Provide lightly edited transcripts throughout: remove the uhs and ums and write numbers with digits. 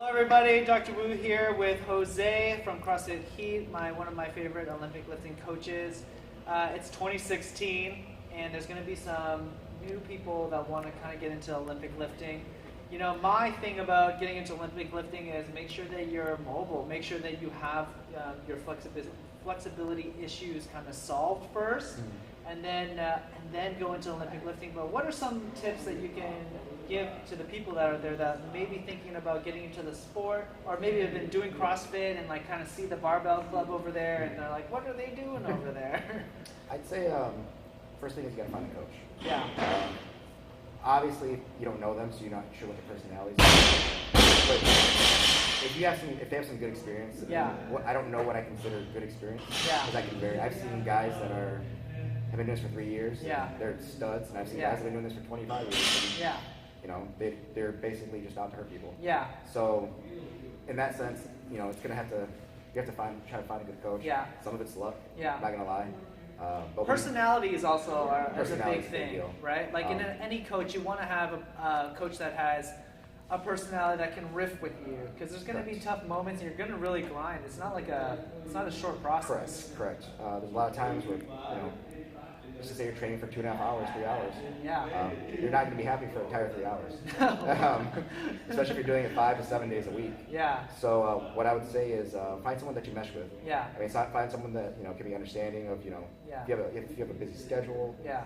Hello everybody, Dr. Wu here with Jose from CrossFit Heat, one of my favorite Olympic lifting coaches. It's 2016 and there's going to be some new people that want to kind of get into Olympic lifting. You know, my thing about getting into Olympic lifting is make sure that you're mobile, make sure that you have your flexibility issues kind of solved first, and then go into Olympic lifting. But what are some tips that you can give to the people that are there that may be thinking about getting into the sport, or maybe have been doing CrossFit and like kind of see the barbell club over there and they're like, what are they doing over there? I'd say first thing is you gotta find a coach. Yeah. Obviously you don't know them, so you're not sure what their personalities are. But if they have some good experience, yeah. I don't know what I consider good experience. Yeah. Because I can vary. I've seen guys that have been doing this for 3 years. Yeah. They're studs, and I've seen Yeah. guys that have been doing this for 25 years. And, Yeah. you know, they're basically just out to hurt people. Yeah. So, in that sense, you know, you have to try to find a good coach. Yeah. Some of it's luck. Yeah. I'm not gonna lie. But personality is also a big thing, deal. right? Like in any coach, you want to have a coach that has a personality that can riff with you, because there's going to be tough moments and you're going to really grind. It's not a short process. Correct. There's a lot of times where, you know, let's just say you're training for 2.5 hours, 3 hours. Yeah. You're not going to be happy for the entire 3 hours. Especially if you're doing it 5 to 7 days a week. Yeah. So what I would say is find someone that you mesh with. Yeah. I mean, find someone that, you know, can be understanding of, you know, yeah. if you have a busy schedule. Yeah.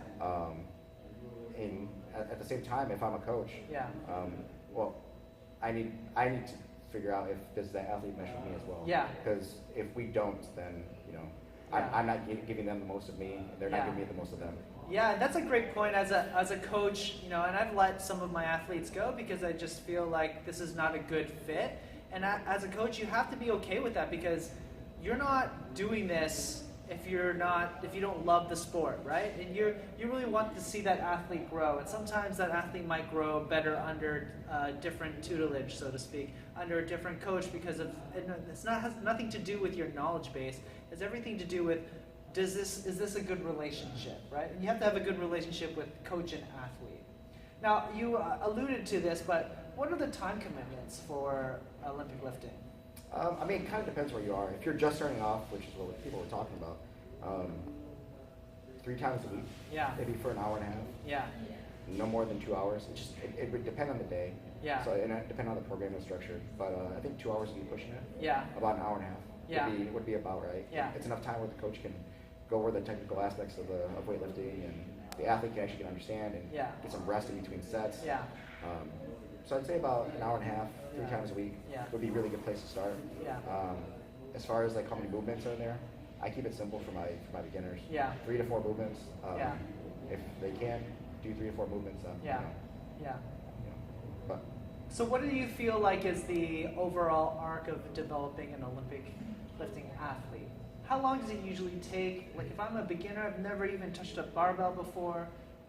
And at the same time, if I'm a coach, yeah. Well, I need to figure out if does that athlete mesh with me as well. Yeah. Because if we don't, then, you know, yeah. I'm not giving them the most of me, and they're not yeah. giving me the most of them. Yeah, that's a great point. As a coach, you know, and I've let some of my athletes go because I just feel like this is not a good fit. And as a coach, you have to be okay with that, because you're not doing this if you don't love the sport, right? And you really want to see that athlete grow. And sometimes that athlete might grow better under different tutelage, so to speak, under a different coach, because has nothing to do with your knowledge base. It's everything to do with is this a good relationship, right? And you have to have a good relationship with coach and athlete. Now, you alluded to this, but what are the time commitments for Olympic lifting? I mean, it kind of depends where you are. If you're just starting off, which is what people were talking about, 3 times a week, yeah. maybe for an hour and a half. Yeah. No more than 2 hours. It would depend on the day. Yeah. So and it depend on the program and structure. But I think 2 hours would be pushing it. Yeah. About an hour and a half. Yeah. Would be about right. Yeah. It's enough time where the coach can go over the technical aspects of weightlifting, and the athlete can actually understand and yeah. get some rest in between sets. Yeah. So I'd say about an hour and a half, 3 times a week yeah. would be a really good place to start. Yeah. As far as like how many movements are in there, I keep it simple for my beginners. Yeah. 3 to 4 movements. Yeah. If they can do 3 to 4 movements, yeah. You know, yeah. You know, but so what do you feel like is the overall arc of developing an Olympic lifting athlete? How long does it usually take? Like if I'm a beginner, I've never even touched a barbell before.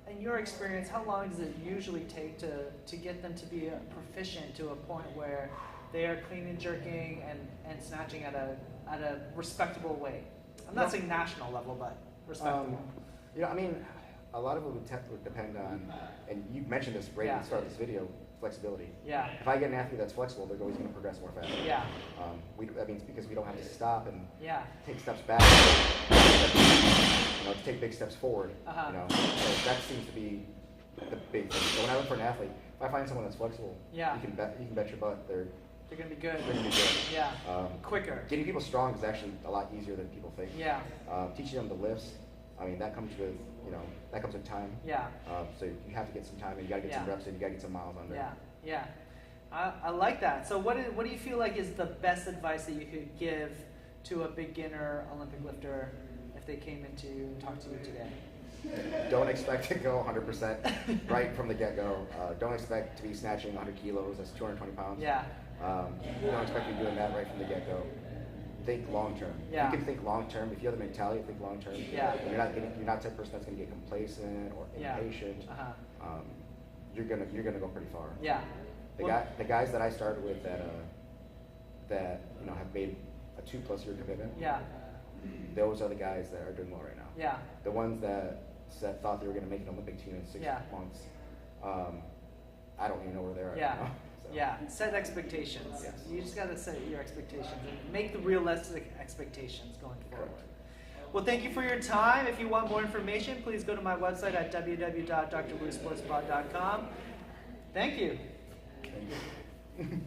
In your experience, how long does it usually take to get them to be proficient to a point where they are clean and jerking and snatching at a respectable weight? I'm not saying national level, but respectable. You know, I mean, a lot of it would depend on, and you mentioned this right at the start of this video, flexibility. Yeah. If I get an athlete that's flexible, they're always going to progress more fast. Yeah. That means because we don't have to stop and yeah. take steps back, you know, to take big steps forward. Uh-huh. You know, so that seems to be the big thing. So when I look for an athlete, if I find someone that's flexible, yeah. you can bet your butt they're going to be good. They're going to be good. Yeah. Quicker. Getting people strong is actually a lot easier than people think. Yeah. Teaching them the lifts, I mean, that comes with, you know, that comes with time. Yeah. So you have to get some time, and you got to get some reps in, you got to get some miles under. Yeah. Yeah. I like that. So what do you feel like is the best advice that you could give to a beginner Olympic lifter if they came in to talk to you today? Don't expect to go 100% right from the get-go. Don't expect to be snatching 100 kilos, that's 220 pounds. Yeah. Don't expect to be doing that right from the get-go. Think long-term. Yeah. You can think long-term. If you have the mentality, think long-term. Yeah. You're not the type of person that's going to get complacent or impatient. Yeah. Uh-huh. You're gonna go pretty far. Yeah. The guys that I started with that you know have made a 2+ year commitment. Yeah. Those are the guys that are doing well right now. Yeah. The ones that thought they were going to make an Olympic team in 6 months, I don't even know where they are right now. So. Yeah, set expectations. Yes. You just got to set your expectations and make the realistic expectations going forward. Correct. Well, thank you for your time. If you want more information, please go to my website at www.drwusportspod.com. Thank you. Thank you.